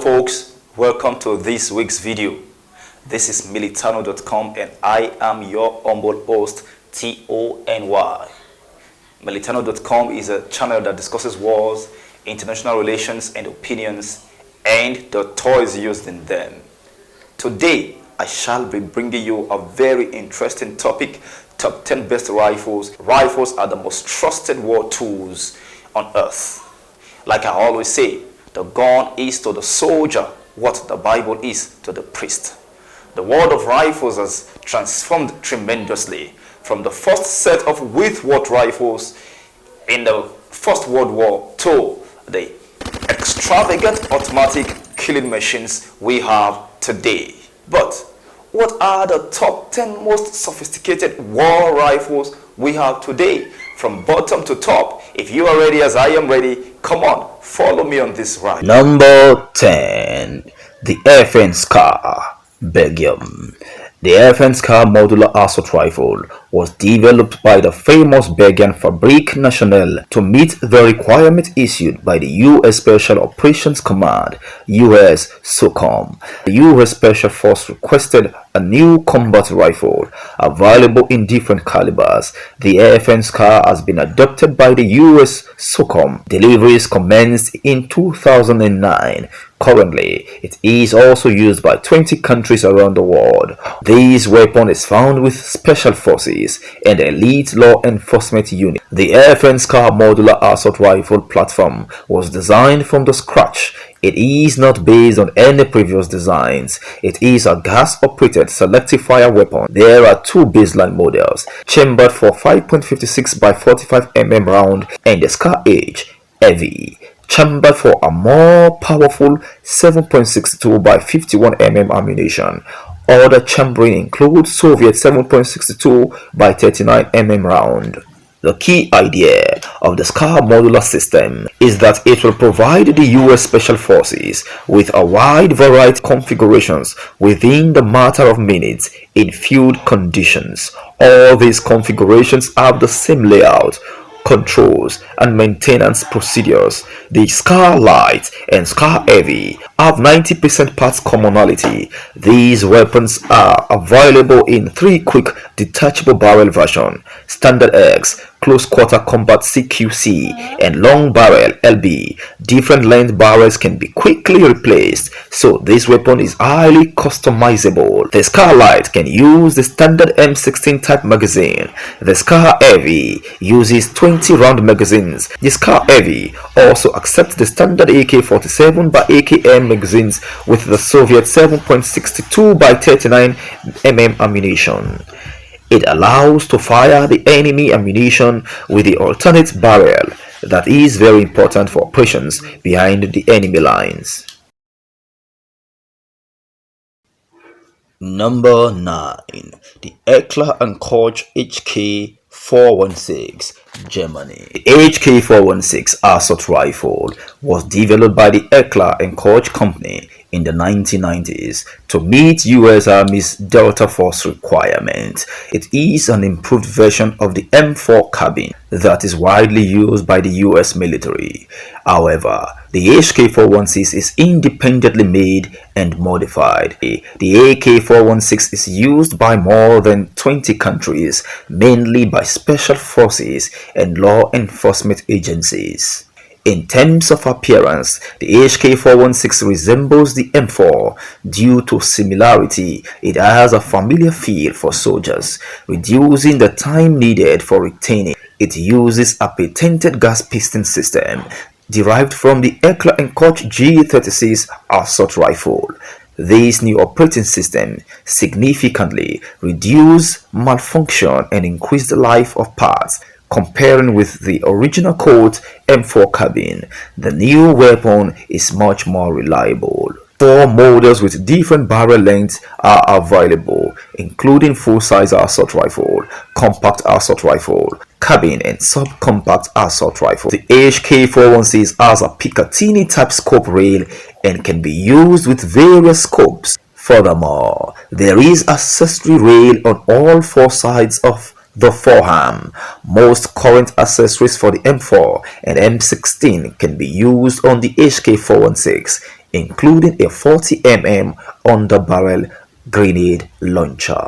folks, welcome to this week's video. This is Militano.com and I am your humble host, Tony. Militano.com is a channel that discusses wars, international relations and opinions, and the toys used in them. Today, I shall be bringing you a very interesting topic: top 10 best rifles. Rifles are the most trusted war tools on earth. Like I always say, the gun is to the soldier what the Bible is to the priest. The world of rifles has transformed tremendously from the first set of with-word rifles in the First World War to the extravagant automatic killing machines we have today. But what are the top 10 most sophisticated war rifles we have today, from bottom to top? If you are ready as I am ready, come on, follow me on this ride. Number 10. The RiflesToday, Belgium. The RiflesToday modular assault rifle was developed by the famous Belgian Fabrique Nationale to meet the requirement issued by the U.S. Special Operations Command, U.S. SOCOM. The U.S. Special Force requested a new combat rifle available in different calibers. The RiflesToday has been adopted by the U.S. SOCOM. Deliveries commenced in 2009. Currently, it is also used by 20 countries around the world. This weapon is found with special forces and elite law enforcement units. The RiflesToday modular assault rifle platform was designed from the scratch. It is not based on any previous designs. It is a gas-operated selective fire weapon. There are two baseline models, chambered for 5.56 by 45 mm round, and the Scar Edge Heavy, chambered for a more powerful 7.62 by 51 mm ammunition. Other chambering includes Soviet 7.62 by 39 mm round. The key idea of the Scar modular system is that it will provide the U.S. Special Forces with a wide variety of configurations within the matter of minutes in field conditions. All these configurations have the same layout, controls and maintenance procedures. The Scar Light and Scar Heavy have 90% parts commonality. These weapons are available in 3 quick detachable barrel version: Standard X, Close Quarter Combat CQC, and Long Barrel LB. Different length barrels can be quickly replaced, so this weapon is highly customizable. The Scar Light can use the standard M16 type magazine. The Scar Heavy uses 20 round magazines. The Scar Heavy also accepts the standard AK-47 by AKM magazines with the Soviet 7.62 by 39 mm ammunition. It allows to fire the enemy ammunition with the alternate barrel. That is very important for operations behind the enemy lines. Number 9. The Heckler & Koch HK416, Germany. The HK416 assault rifle was developed by the Heckler & Koch company in the 1990s to meet U.S. Army's Delta Force requirements. It is an improved version of the M4 carbine that is widely used by the U.S. military. However, the HK416 is independently made and modified. The AK416 is used by more than 20 countries, mainly by special forces and law enforcement agencies. In terms of appearance, the HK416 resembles the M4. Due to similarity, it has a familiar feel for soldiers, reducing the time needed for retaining. It uses a patented gas piston system derived from the Heckler & Koch G36 assault rifle. This new operating system significantly reduces malfunction and increased the life of parts. Comparing with the original Colt M4 carbine, the new weapon is much more reliable. 4 models with different barrel lengths are available, including full-size assault rifle, compact assault rifle, carbine and subcompact assault rifle. The HK416 has a Picatinny type scope rail and can be used with various scopes. Furthermore, there is accessory rail on all 4 sides of the forearm. Most current accessories for the M4 and M16 can be used on the HK416. including a 40 mm underbarrel grenade launcher.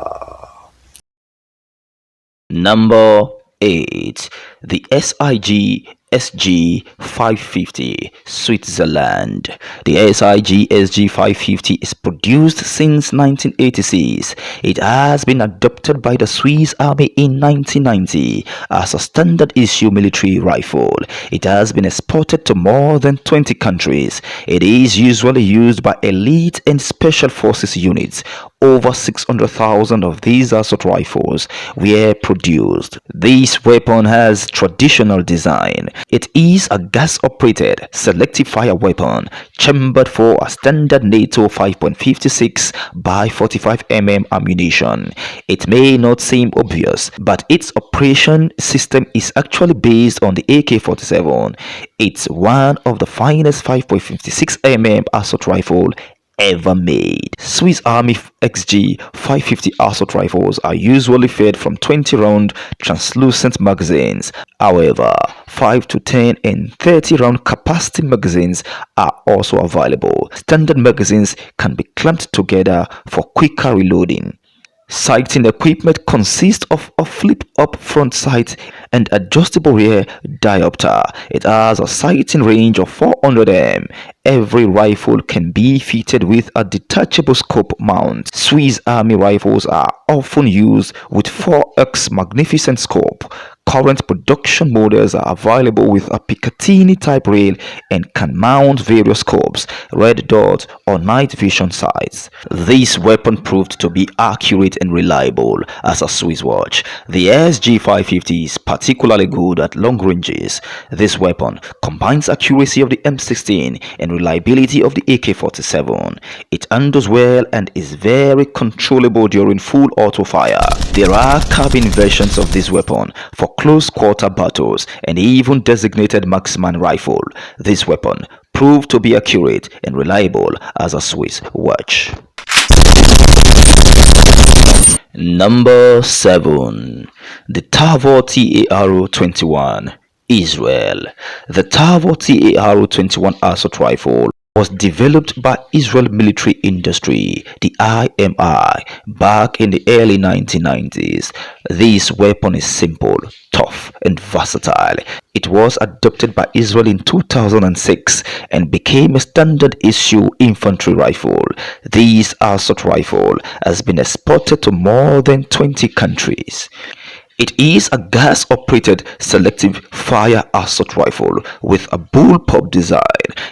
Number 8. The SIG SG-550 Switzerland. The SIG SG-550 is produced since 1986. It has been adopted by the Swiss Army in 1990 as a standard issue military rifle. It has been exported to more than 20 countries. It is usually used by elite and special forces units. Over 600,000 of these assault rifles were produced. This weapon has traditional design. It is a gas-operated selective fire weapon chambered for a standard NATO 5.56 by 45 mm ammunition. It may not seem obvious, but its operation system is actually based on the AK-47. It's one of the finest 5.56 mm assault rifle ever made. Swiss Army XG 550 assault rifles are usually fed from 20-round translucent magazines. However, 5 to 10 and 30-round capacity magazines are also available. Standard magazines can be clamped together for quicker reloading. Sighting equipment consists of a flip-up front sight and adjustable rear diopter. It has a sighting range of 400 m. Every rifle can be fitted with a detachable scope mount. Swiss Army rifles are often used with 4x magnificent scope. Current production models are available with a Picatinny type rail and can mount various scopes, red dot or night vision sights. This weapon proved to be accurate and reliable as a Swiss watch. The SG-550 is particularly good at long ranges. This weapon combines accuracy of the M16 and reliability of the AK-47. It handles well and is very controllable during full auto fire. There are carbine versions of this weapon for close quarter battles and even designated marksman rifle. This weapon proved to be accurate and reliable as a Swiss watch. Number 7. The Tavor TAR-21 Israel. The Tavor TAR-21 assault rifle was developed by Israel Military Industry, the IMI, back in the early 1990s. This weapon is simple, tough, and versatile. It was adopted by Israel in 2006 and became a standard issue infantry rifle. This assault rifle has been exported to more than 20 countries. It is a gas-operated selective fire assault rifle with a bullpup design.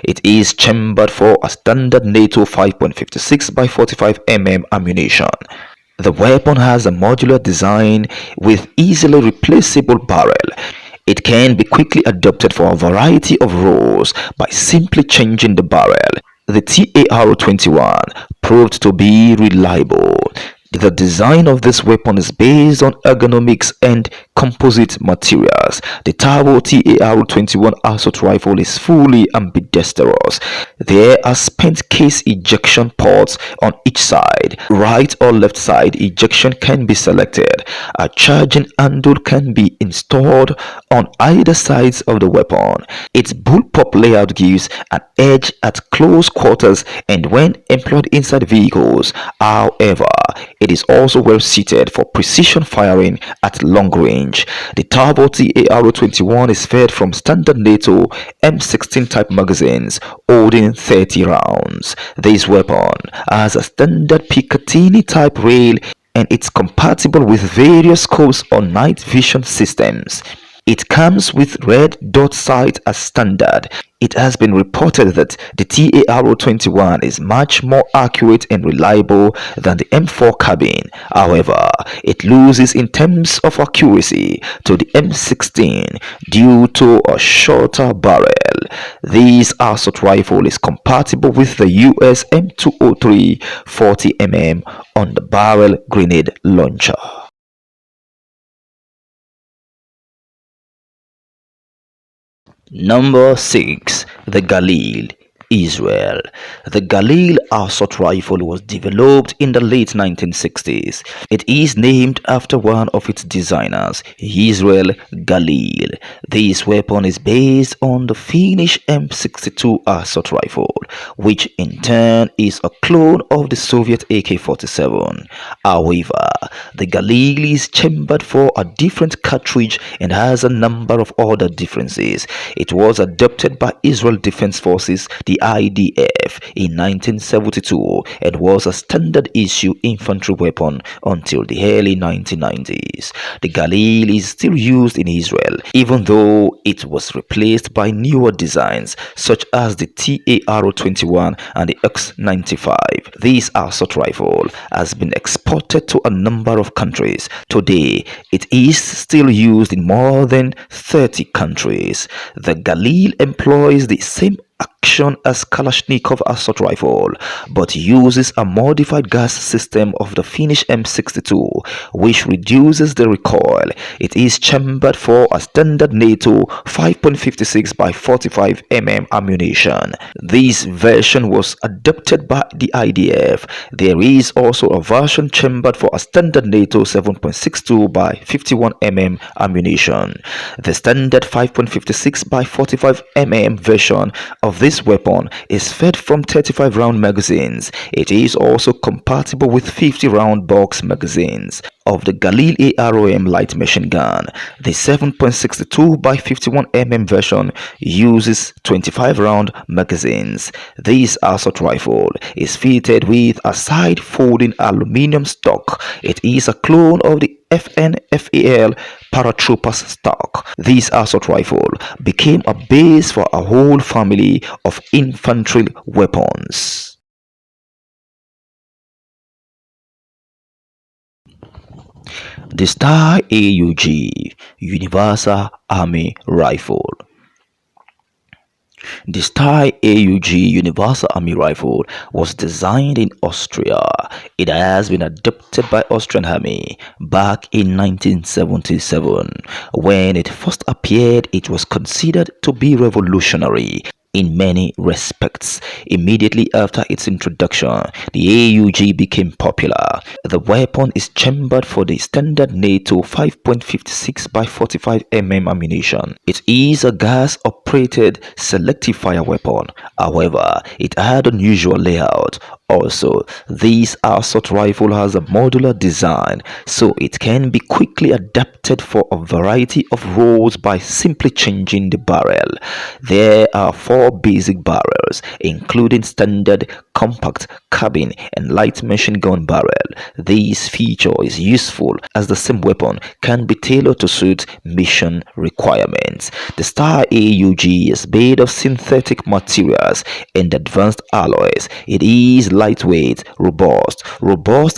It is chambered for a standard NATO 5.56 by 45 mm ammunition. The weapon has a modular design with easily replaceable barrel. It can be quickly adapted for a variety of roles by simply changing the barrel. The TAR-21 proved to be reliable. The design of this weapon is based on ergonomics and composite materials. The Tavor TAR-21 assault rifle is fully ambidextrous. There are spent case ejection ports on each side. Right or left side ejection can be selected. A charging handle can be installed on either sides of the weapon. Its bullpup layout gives an edge at close quarters and when employed inside vehicles. However, it is also well suited for precision firing at long range. The Tavor TAR-21 is fed from standard NATO M16 type magazines holding 30 rounds. This weapon has a standard Picatinny type rail and it's compatible with various scopes or night vision systems. It comes with red dot sight as standard. It has been reported that the TAR-21 is much more accurate and reliable than the M4 carbine. However, it loses in terms of accuracy to the M16 due to a shorter barrel. This assault rifle is compatible with the US M203 40mm on the barrel grenade launcher. Number 6. The Galil Israel. The Galil assault rifle was developed in the late 1960s. It is named after one of its designers, Israel Galil. This weapon is based on the Finnish M62 assault rifle, which in turn is a clone of the Soviet AK-47. However, the Galil is chambered for a different cartridge and has a number of other differences. It was adopted by Israel Defense Forces, the IDF, in 1972 and was a standard issue infantry weapon until the early 1990s. The Galil is still used in Israel, even though it was replaced by newer designs such as the TAR-21 and the X-95. This assault rifle has been exported to a number of countries. Today, it is still used in more than 30 countries. The Galil employs the same action as Kalashnikov assault rifle, but uses a modified gas system of the Finnish M62, which reduces the recoil. It is chambered for a standard NATO 5.56 by 45 mm ammunition. This version was adopted by the IDF. There is also a version chambered for a standard NATO 7.62 by 51 mm ammunition. The standard 5.56 by 45 mm version of this weapon is fed from 35 round magazines. It is also compatible with 50 round box magazines. Of the Galil AROM light machine gun, the 7.62 by 51 mm version uses 25 round magazines. This assault rifle is fitted with a side folding aluminum stock. It is a clone of the FNFAL paratroopers stock. This assault rifle became a base for a whole family of infantry weapons. The Star AUG Universal Army Rifle. The Star AUG Universal Army Rifle was designed in Austria. It has been adopted by Austrian Army back in 1977. When it first appeared, it was considered to be revolutionary in many respects. Immediately after its introduction, the AUG became popular. The weapon is chambered for the standard NATO 5.56 by 45 mm ammunition. It is a gas-operated selective fire weapon. However, it had unusual layout. Also, this assault rifle has a modular design, so it can be quickly adapted for a variety of roles by simply changing the barrel. There are 4 basic barrels, including standard, compact, carbine, and light machine gun barrel. This feature is useful as the same weapon can be tailored to suit mission requirements. The Star AUG is made of synthetic materials and advanced alloys. It is lightweight, robust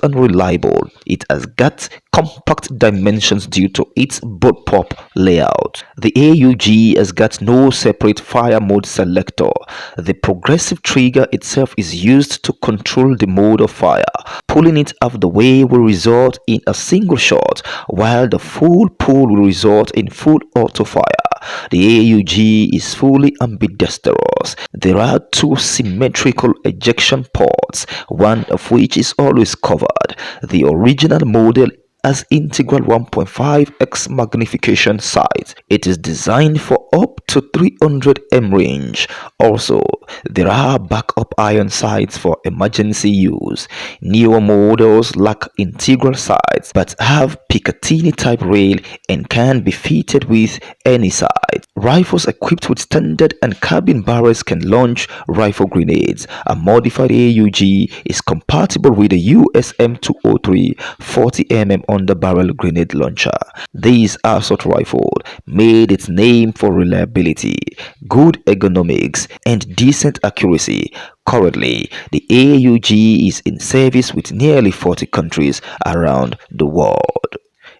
and reliable. It has got compact dimensions due to its bullpup layout. The AUG has got no separate fire mode selector. The progressive trigger itself is used to control the mode of fire. Pulling it out of the way will result in a single shot, while the full pull will result in full auto fire. The AUG is fully ambidextrous. There are 2 symmetrical ejection ports, one of which is always covered. The original model has integral 1.5x magnification sights. It is designed for up to 300 m range. Also, there are backup iron sights for emergency use. Newer models lack integral sights but have Picatinny type rail and can be fitted with any sight. Rifles equipped with standard and carbine barrels can launch rifle grenades. A modified AUG is compatible with the USM-203 40mm underbarrel grenade launcher. This assault rifle made its name for reliability, good ergonomics, and decent accuracy. Currently, the AUG is in service with nearly 40 countries around the world.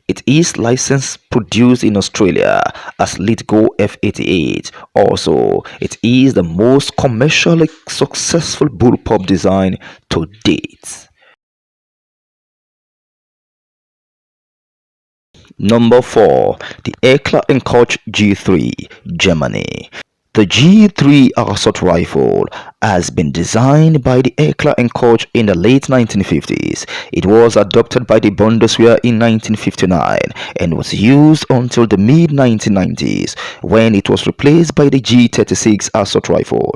It is licensed produced in Australia as Litgo F88. Also, it is the most commercially successful bullpup design to date. Number 4. The Eckler & Koch G3, Germany. The G3 assault rifle has been designed by the Eckler and Koch in the late 1950s. It was adopted by the Bundeswehr in 1959 and was used until the mid-1990s when it was replaced by the G36 assault rifle.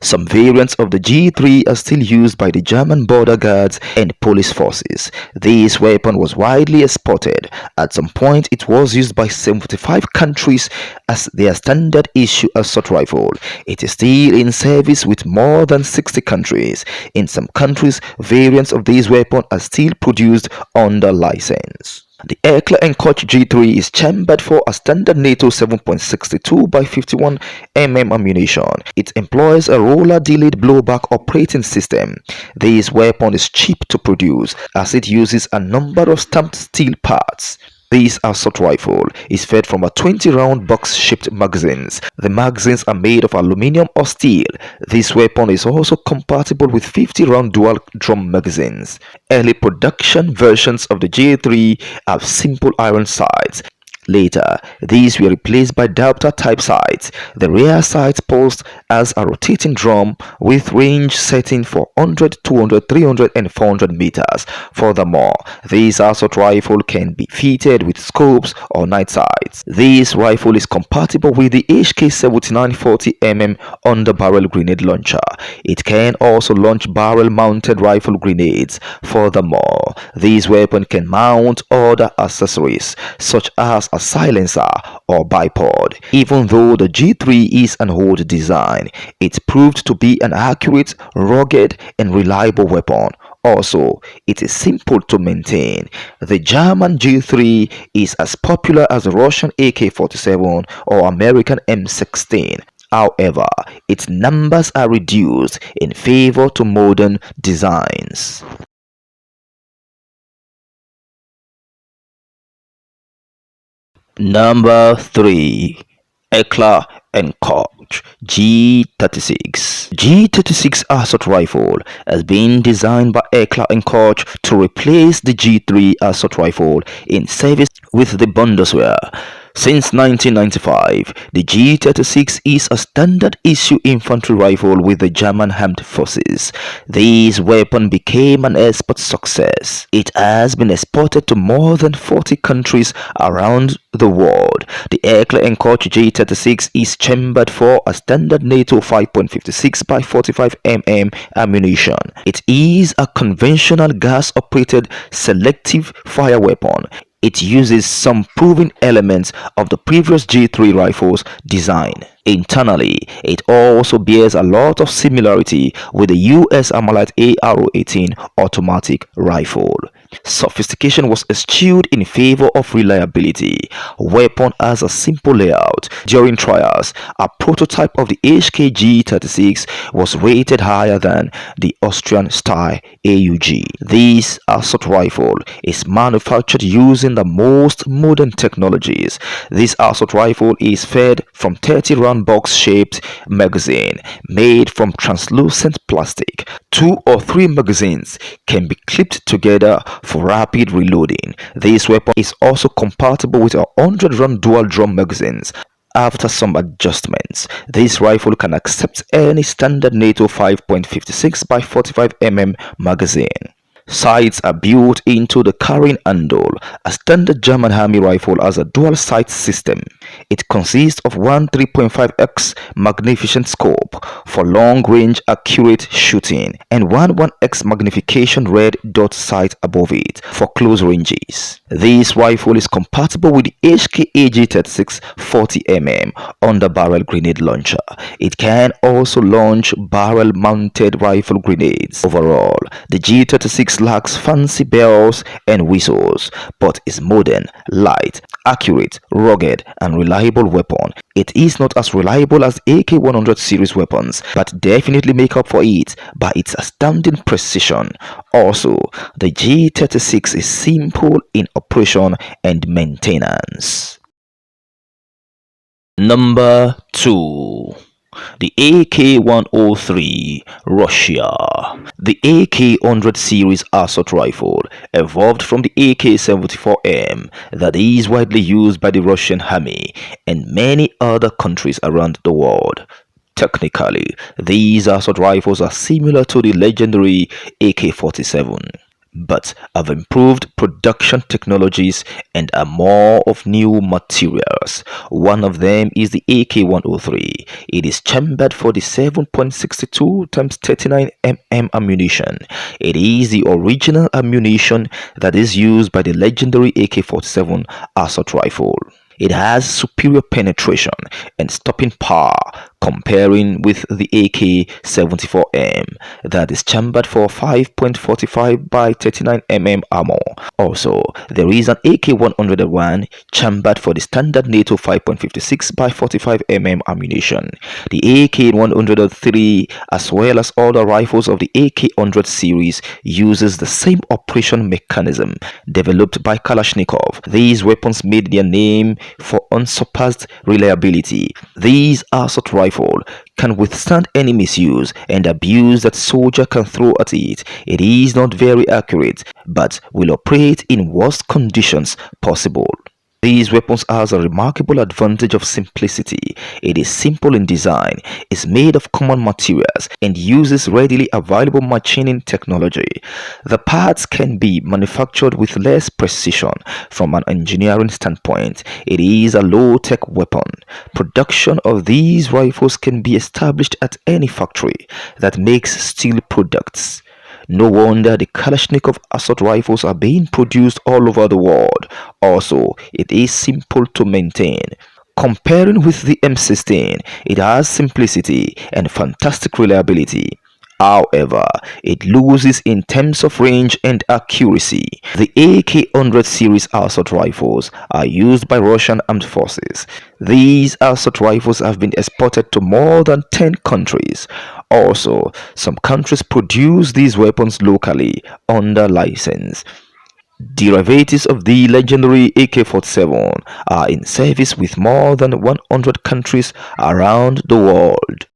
Some variants of the G3 are still used by the German border guards and police forces. This weapon was widely exported. At some point, it was used by 75 countries as their standard issue assault rifle. It is still in service with more than 60 countries. In some countries, variants of this weapon are still produced under license. The Eckler and Koch G3 is chambered for a standard NATO 7.62 by 51 mm ammunition. It employs a roller delayed blowback operating system. This weapon is cheap to produce as it uses a number of stamped steel parts. This assault rifle is fed from a 20-round box-shaped magazines. The magazines are made of aluminum or steel. This weapon is also compatible with 50-round dual-drum magazines. Early production versions of the J3 have simple iron sights. Later, these were replaced by Delta-type sights. The rear sight post has a rotating drum with range setting for 100, 200, 300 and 400 meters. Furthermore, this assault rifle can be fitted with scopes or night sights. This rifle is compatible with the HK-79 40mm underbarrel grenade launcher. It can also launch barrel-mounted rifle grenades. Furthermore, this weapon can mount other accessories such as a silencer or bipod. Even though the G3 is an old design, it proved to be an accurate, rugged, and reliable weapon. Also, it is simple to maintain. The German G3 is as popular as the Russian AK-47 or American M16. However, its numbers are reduced in favor to modern designs. Number 3. Eckler and Koch G36. G36 assault rifle has been designed by Eckler and Koch to replace the G3 assault rifle in service with the Bundeswehr. Since 1995, the G36 is a standard issue infantry rifle with the German armed forces. This weapon became an export success. It has been exported to more than 40 countries around the world. The Eckler and Koch G36 is chambered for a standard NATO 5.56 by 45 mm ammunition. It is a conventional gas-operated selective fire weapon. It uses some proven elements of the previous G3 rifle's design. Internally, it also bears a lot of similarity with the US Armalite AR-18 automatic rifle. Sophistication was eschewed in favor of reliability. Weapon has a simple layout. During trials, a prototype of the HK-G36 was rated higher than the Austrian-style AUG. This assault rifle is manufactured using the most modern technologies. This assault rifle is fed from 30-round box-shaped magazine made from translucent plastic. 2 or 3 magazines can be clipped together for rapid reloading. This weapon is also compatible with 100-round dual-drum magazines. After some adjustments, this rifle can accept any standard NATO 5.56 by 45 mm magazine. Sights are built into the carrying handle. A standard German army rifle has a dual sight system. It consists of one 3.5x magnificent scope for long-range accurate shooting and one 1x magnification red dot sight above it for close ranges. This rifle is compatible with the HK-AG-36 40mm underbarrel grenade launcher. It can also launch barrel-mounted rifle grenades. Overall, the G36 lacks fancy bells and whistles, but is modern, light, accurate, rugged, and reliable weapon. It is not as reliable as AK-100 series weapons, but definitely make up for it by its astounding precision. Also, the G36 is simple in operation and maintenance. Number 2. The AK-103, Russia. The AK-100 series assault rifle evolved from the AK-74M that is widely used by the Russian army and many other countries around the world. Technically, these assault rifles are similar to the legendary AK-47 but have improved production technologies and are more of new materials. One of them is the AK-103. It is chambered for the 7.62 times 39 mm ammunition. It is the original ammunition that is used by the legendary AK-47 assault rifle. It has superior penetration and stopping power comparing with the AK-74M that is chambered for 5.45 by 39 mm ammo. Also, there is an AK-101 chambered for the standard NATO 5.56 by 45 mm ammunition. The AK-103 as well as other rifles of the AK-100 series uses the same operation mechanism developed by Kalashnikov. These weapons made their name for unsurpassed reliability. These assault rifle can withstand any misuse and abuse that soldier can throw at it. It is not very accurate but will operate in worst conditions possible. These weapons has a remarkable advantage of simplicity. It is simple in design, is made of common materials, and uses readily available machining technology. The parts can be manufactured with less precision from an engineering standpoint. It is a low-tech weapon. Production of these rifles can be established at any factory that makes steel products. No wonder the Kalashnikov assault rifles are being produced all over the world. Also, it is simple to maintain. Comparing with the M16, it has simplicity and fantastic reliability. However, it loses in terms of range and accuracy. The AK-100 series assault rifles are used by Russian armed forces. These assault rifles have been exported to more than 10 countries. Also, some countries produce these weapons locally under license. Derivatives of the legendary AK-47 are in service with more than 100 countries around the world.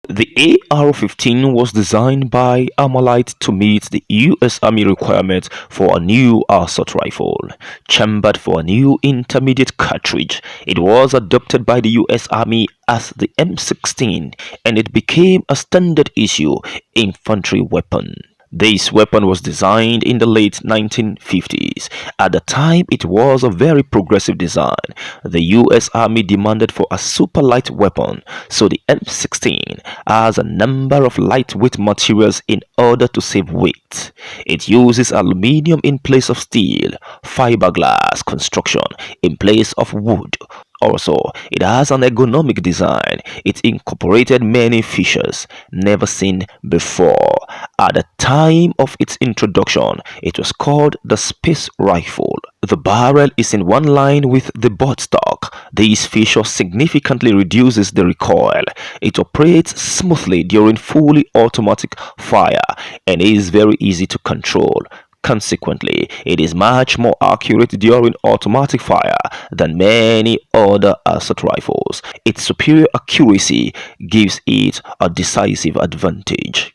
The AR-15 was designed by Armalite to meet the U.S. Army requirements for a new assault rifle. Chambered for a new intermediate cartridge, it was adopted by the U.S. Army as the M16 and it became a standard issue infantry weapon. This weapon was designed in the late 1950s. At the time, it was a very progressive design. The US Army demanded for a super light weapon, so the M16 has a number of lightweight materials in order to save weight. It uses aluminium in place of steel, fiberglass construction in place of wood. Also, it has an ergonomic design. It incorporated many features never seen before. At the time of its introduction, it was called the Space Rifle. The barrel is in one line with the buttstock. This feature significantly reduces the recoil. It operates smoothly during fully automatic fire and is very easy to control. Consequently, it is much more accurate during automatic fire than many other assault rifles. Its superior accuracy gives it a decisive advantage.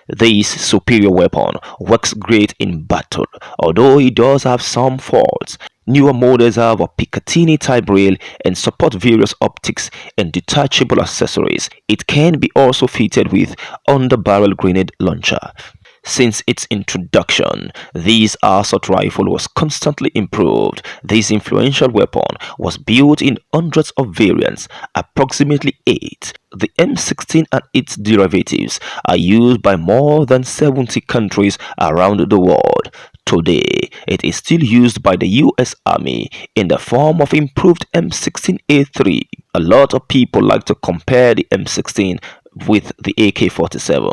This superior weapon works great in battle, although it does have some faults. Newer models have a Picatinny type rail and support various optics and detachable accessories. It can be also fitted with underbarrel grenade launcher. Since its introduction, this assault rifle was constantly improved. This influential weapon was built in hundreds of variants, approximately 8. The M16 and its derivatives are used by more than 70 countries around the world. Today, it is still used by the US Army in the form of improved M16A3. A lot of people like to compare the M16 with the AK-47.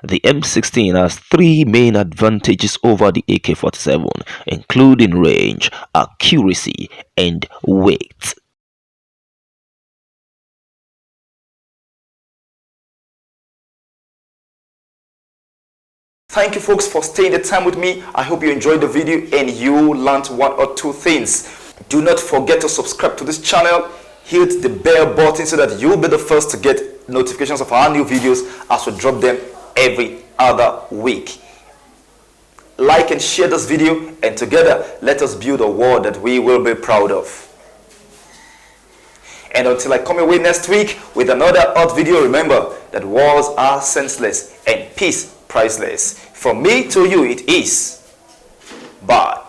The M16 has three main advantages over the AK-47, including range, accuracy, and weight. Thank you folks for staying the time with me. I hope you enjoyed the video and you learned one or two things. Do not forget to subscribe to this channel. Hit the bell button so that you'll be the first to get notifications of our new videos as we drop them every other week. Like and share this video, and together let us build a world that we will be proud of. And until I come your way next week with another hot video, remember that wars are senseless and peace priceless. From me to you it is. Bye.